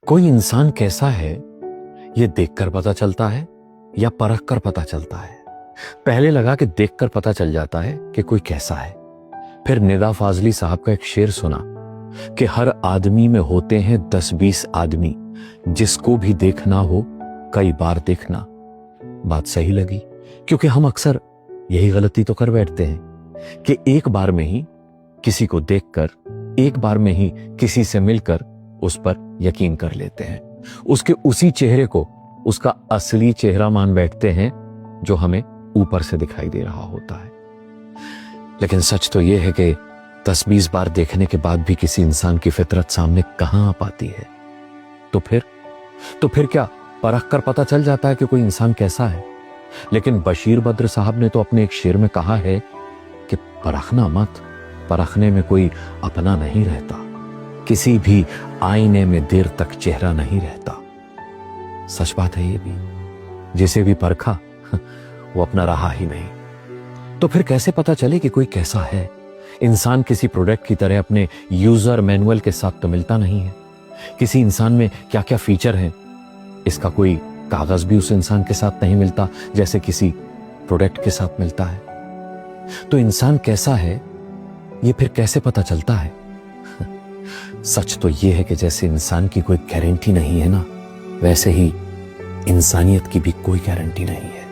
कोई इंसान कैसा है ये देखकर पता चलता है या परख कर पता चलता है? पहले लगा कि देखकर पता चल जाता है कि कोई कैसा है। फिर निदा फाजली साहब का एक शेर सुना कि हर आदमी में होते हैं 10-20 आदमी, जिसको भी देखना हो कई बार देखना। बात सही लगी, क्योंकि हम अक्सर यही गलती तो कर बैठते हैं कि एक बार में ही किसी को देखकर, एक बार में ही किसी से मिलकर उस पर यकीन कर लेते हैं। उसके उसी चेहरे को उसका असली चेहरा मान बैठते हैं जो हमें ऊपर से दिखाई दे रहा होता है। लेकिन सच तो यह है कि 10-20 बार देखने के बाद भी किसी इंसान की फितरत सामने कहां आ पाती है। तो फिर क्या परख कर पता चल जाता है कि कोई इंसान कैसा है? लेकिन बशीर बद्र साहब ने तो अपने एक शेर में कहा है कि परखना मत, परखने में कोई अपना नहीं रहता, किसी भी आईने में देर तक चेहरा नहीं रहता। सच बात है ये भी, जिसे भी परखा वो अपना रहा ही नहीं। तो फिर कैसे पता चले कि कोई कैसा है? इंसान किसी प्रोडक्ट की तरह अपने यूजर मैनुअल के साथ तो मिलता नहीं है। किसी इंसान में क्या क्या फीचर हैं, इसका कोई कागज भी उस इंसान के साथ नहीं मिलता जैसे किसी प्रोडक्ट के साथ मिलता है। तो इंसान कैसा है ये फिर कैसे पता चलता है? सच तो ये है कि जैसे इंसान की कोई गारंटी नहीं है ना, वैसे ही इंसानियत की भी कोई गारंटी नहीं है।